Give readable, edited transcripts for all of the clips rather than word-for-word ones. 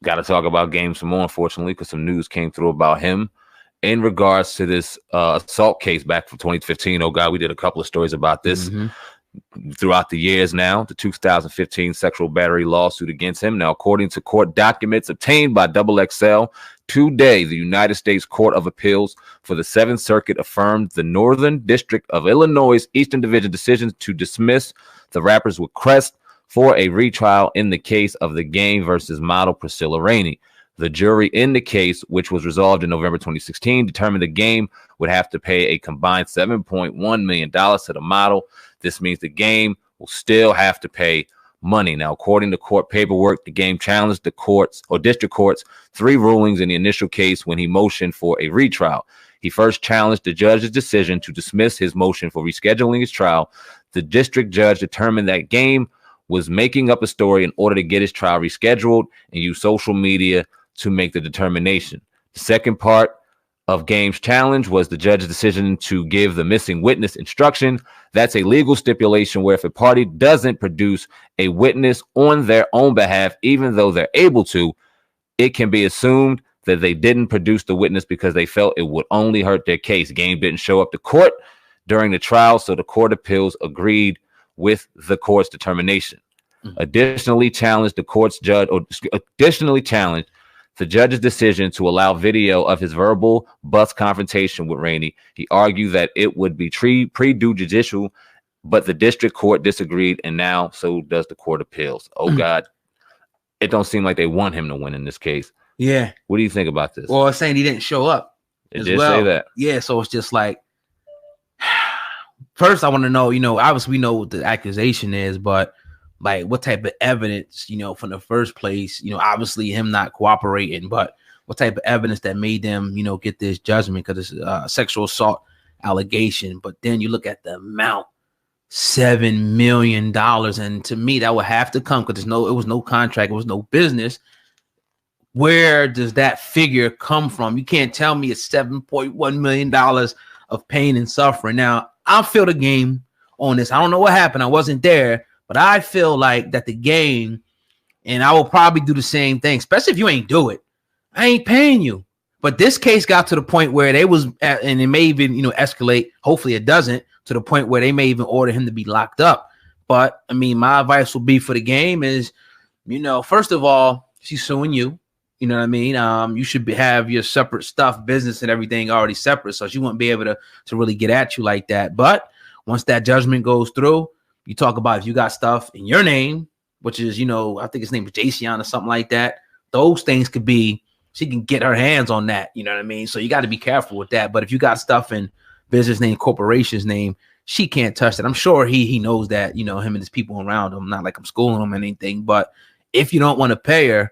got to talk about Game some more, unfortunately, because some news came through about him in regards to this assault case back from 2015. Oh, God, we did a couple of stories about this throughout the years now. The 2015 sexual battery lawsuit against him. Now, according to court documents obtained by XXL, today, the United States Court of Appeals for the Seventh Circuit affirmed the Northern District of Illinois' Eastern Division decision to dismiss the rapper's request for a retrial in the case of the Game versus model Priscilla Rainey. The jury in the case, which was resolved in November 2016, determined the Game would have to pay a combined $7.1 million to the model. This means the Game will still have to pay money. Now, according to court paperwork, the Game challenged the courts or district courts 3 rulings in the initial case when he motioned for a retrial. He first challenged the judge's decision to dismiss his motion for rescheduling his trial. The district judge determined that Game was making up a story in order to get his trial rescheduled and use social media to make the determination. The second part of Game's challenge was the judge's decision to give the missing witness instruction. That's a legal stipulation where if a party doesn't produce a witness on their own behalf, even though they're able to, it can be assumed that they didn't produce the witness because they felt it would only hurt their case. Game didn't show up to court during the trial, so the Court of Appeals agreed with the court's determination. Additionally challenged the judge's decision to allow video of his verbal bus confrontation with Rainey. He argued that it would be prejudicial, but the district court disagreed, and now so does the Court of Appeals. Oh, God. It don't seem like they want him to win in this case. Yeah. What do you think about this? Well, it's saying he didn't show up. It did say that. Yeah, so it's just like, first I want to know, obviously we know what the accusation is, but like what type of evidence, from the first place, obviously him not cooperating, but what type of evidence that made them, get this judgment, because it's a sexual assault allegation. But then you look at the amount, $7 million. And to me, that would have to come because it was no contract. It was no business. Where does that figure come from? You can't tell me it's $7.1 million of pain and suffering. Now, I'll feel the Game on this. I don't know what happened. I wasn't there. But I feel like that the Game, and I will probably do the same thing, especially if you ain't do it. I ain't paying you. But this case got to the point where they was, and it may even, escalate. Hopefully it doesn't, to the point where they may even order him to be locked up. But I mean, my advice will be for the Game is, first of all, she's suing you. You know what I mean? You should have your separate stuff, business and everything already separate. So she wouldn't be able to really get at you like that. But once that judgment goes through, you talk about if you got stuff in your name, which is, I think his name is Jason or something like that. Those things could be, she can get her hands on that. You know what I mean? So you got to be careful with that. But if you got stuff in business name, corporation's name, she can't touch it. I'm sure he knows that, him and his people around him, not like I'm schooling him or anything. But if you don't want to pay her,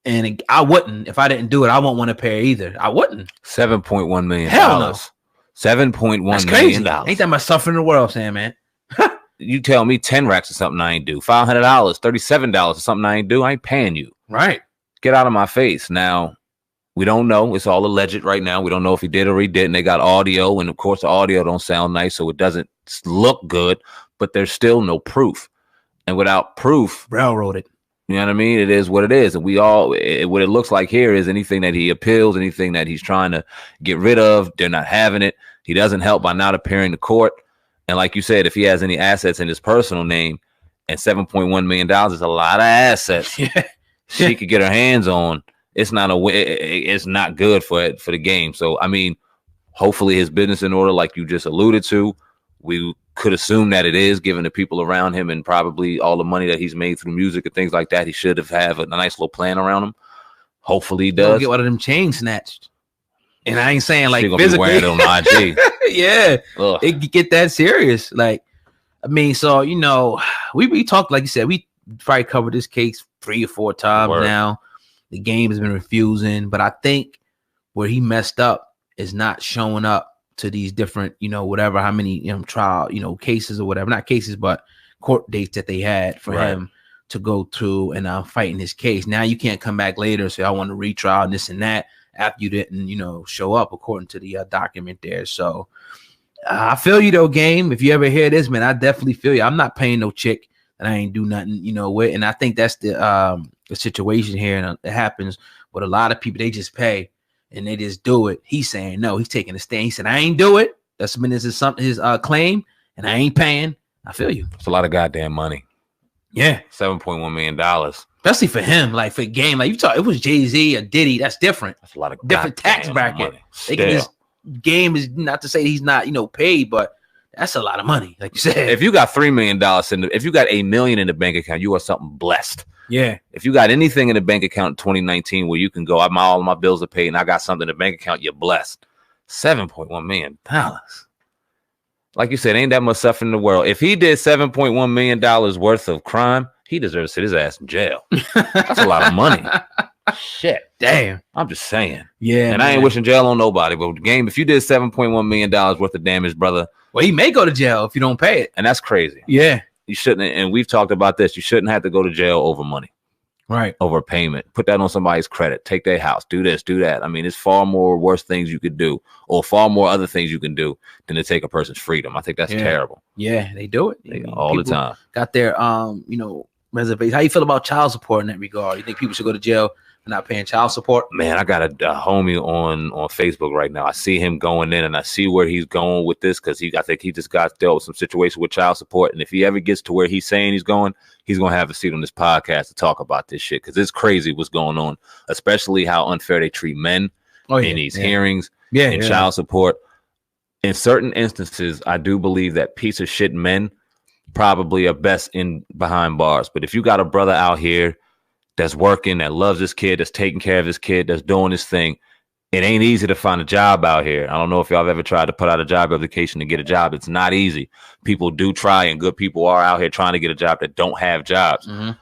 and I wouldn't, if I didn't do it, I won't want to pay her either. I wouldn't. $7.1 million. Hell no. $7.1 million. Ain't that much stuff in the world, Sam, man? You tell me 10 racks or something I ain't do, $500, $37 or something I ain't do, I ain't paying you. Right. Get out of my face. Now, we don't know. It's all alleged right now. We don't know if he did or he didn't. They got audio, and of course the audio don't sound nice, so it doesn't look good, but there's still no proof. And without proof, railroaded. You know what I mean? It is what it is. And what it looks like here is anything that he appeals, anything that he's trying to get rid of, they're not having it. He doesn't help by not appearing to court. And like you said, if he has any assets in his personal name, and $7.1 million is a lot of assets she could get her hands on, it's not good for the Game. So, I mean, hopefully his business in order, like you just alluded to. We could assume that it is, given the people around him and probably all the money that he's made through music and things like that. He should have a nice little plan around him. Hopefully he does. Get one of them chains snatched. And I ain't saying like physically. Be wearing it on IG. Yeah. Ugh. It get that serious. Like, I mean, so, we talked, like you said, we probably covered this case 3 or 4 times now. The Game has been refusing, but I think where he messed up is not showing up to these different, whatever, how many, trial, cases or whatever, not cases, but court dates that they had for him to go to and fight in his case. Now you can't come back later and say, I want to retrial and this and that after you didn't, show up according to the document there. So I feel you though, Game. If you ever hear this, man, I definitely feel you. I'm not paying no chick that I ain't do nothing, with. And I think that's the a situation here, and it happens with a lot of people. They just pay and they just do it. He's saying no. He's taking a stand. He said, I ain't do it. That's been his claim, and I ain't paying. I feel you. It's a lot of goddamn money. Yeah, $7.1 million. Especially for him, like for a game, like you talk, it was Jay-Z or Diddy. That's different. That's a lot of different tax bracket. This game is not to say he's not, paid, but that's a lot of money, like you said. If you got $3 million if you got $1 million in the bank account, you are something blessed. Yeah. If you got anything in the bank account in 2019 where you can go, all my bills are paid, and I got something in the bank account, you're blessed. $7.1 million. Like you said, ain't that much suffering in the world. If he did $7.1 million worth of crime, he deserves to sit his ass in jail. That's a lot of money. Shit. Damn. I'm just saying. Yeah. And I ain't wishing jail on nobody, but the game, if you did $7.1 million worth of damage, brother. Well, he may go to jail if you don't pay it. And that's crazy. Yeah. You shouldn't, and we've talked about this, you shouldn't have to go to jail over money. Right. Over payment. Put that on somebody's credit. Take their house. Do this, do that. I mean, it's far more worse things you could do, or far more other things you can do than to take a person's freedom. I think that's terrible. Yeah, they do it. All the time. Got their reservation. How you feel about child support in that regard? You think people should go to jail for not paying child support? Man, I got a homie on Facebook right now. I see him going in, and I see where he's going with this, because I think he just got dealt with some situation with child support. And if he ever gets to where he's saying he's going to have a seat on this podcast to talk about this shit, because it's crazy what's going on, especially how unfair they treat men in these hearings and child support. In certain instances, I do believe that piece of shit men probably are best in behind bars. But if you got a brother out here that's working, that loves this kid, that's taking care of this kid, that's doing this thing, it ain't easy to find a job out here. I don't know if y'all have ever tried to put out a job application to get a job. It's not easy. People do try, and good people are out here trying to get a job that don't have jobs. Mm-hmm.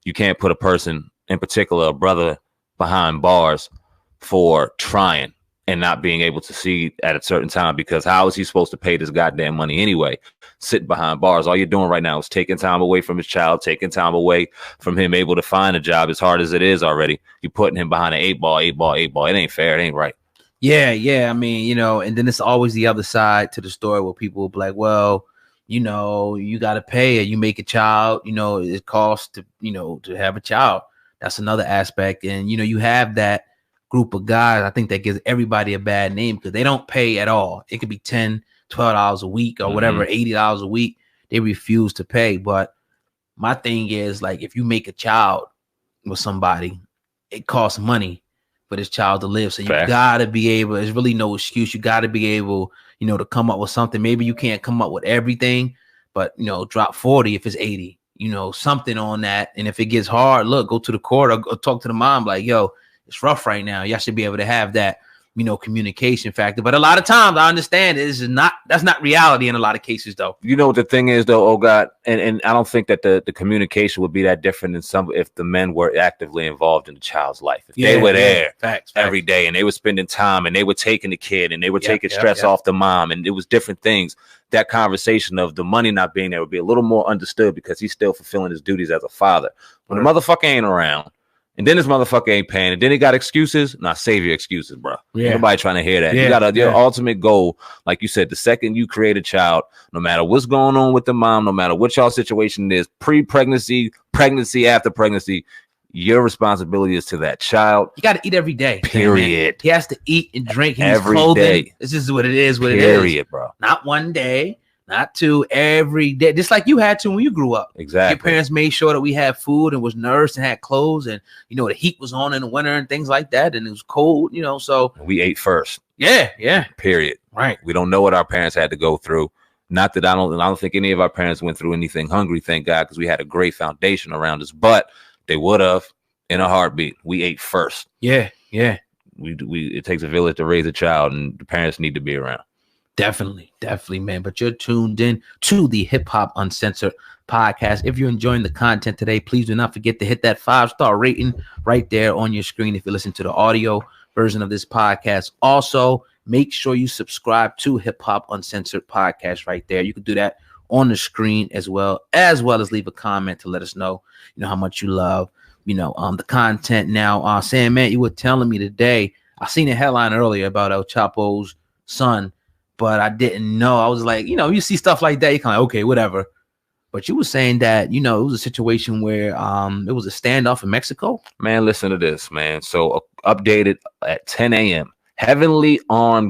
You can't put a person, in particular a brother, behind bars for trying and not being able to see at a certain time, because how is he supposed to pay this goddamn money anyway? Sitting behind bars, all you're doing right now is taking time away from his child, taking time away from him able to find a job, as hard as it is already. You're putting him behind an 8 ball. It ain't fair. It ain't right. Yeah. I mean, and then it's always the other side to the story where people will be like, well, you got to pay it. You make a child, it costs to have a child. That's another aspect. And, you have that group of guys, I think that gives everybody a bad name, because they don't pay at all. It could be $10, $12 a week or whatever, $80 a week. They refuse to pay. But my thing is, like, if you make a child with somebody, it costs money for this child to live. So you gotta be able, there's really no excuse. You gotta be able, to come up with something. Maybe you can't come up with everything, but drop 40 if it's 80, something on that. And if it gets hard, look, go to the court or talk to the mom, like, yo, it's rough right now. Y'all should be able to have that, communication factor. But a lot of times I understand that's not reality in a lot of cases, though. You know what the thing is, though, oh God, and I don't think that the communication would be that different in some if the men were actively involved in the child's life. If they were there every day, and they were spending time, and they were taking the kid, and they were taking stress off the mom, and it was different things. That conversation of the money not being there would be a little more understood, because he's still fulfilling his duties as a father. When the motherfucker ain't around, and then this motherfucker ain't paying, and then he got excuses. Nah, save your excuses, bro. Nobody trying to hear that. You got your ultimate goal, like you said, the second you create a child, no matter what's going on with the mom, no matter what y'all situation is, pre-pregnancy, pregnancy, after pregnancy, your responsibility is to that child. You got to eat every day. Period. He has to eat and drink. He every clothing. Day. This is what it is. Period, bro. Not one day. Not two, every day, just like you had to when you grew up. Exactly. Your parents made sure that we had food and was nourished and had clothes, and the heat was on in the winter and things like that, and it was cold, so we ate first. Yeah. Period. Right. We don't know what our parents had to go through. Not that I don't think any of our parents went through anything hungry, thank God, because we had a great foundation around us, but they would have in a heartbeat. We ate first. Yeah. It takes a village to raise a child, and the parents need to be around. Definitely, man. But you're tuned in to the Hip Hop Uncensored podcast. If you're enjoying the content today, please do not forget to hit that 5-star rating right there on your screen if you listen to the audio version of this podcast. Also, make sure you subscribe to Hip Hop Uncensored podcast right there. You can do that on the screen as well as leave a comment to let us know, how much you love, the content. Now, Sam, man, you were telling me today, I seen a headline earlier about El Chapo's son, but I didn't know. I was like, you see stuff like that, you're kind of like, okay, whatever. But you were saying that, it was a situation where it was a standoff in Mexico. Man, listen to this, man. So updated at 10 a.m. Heavily armed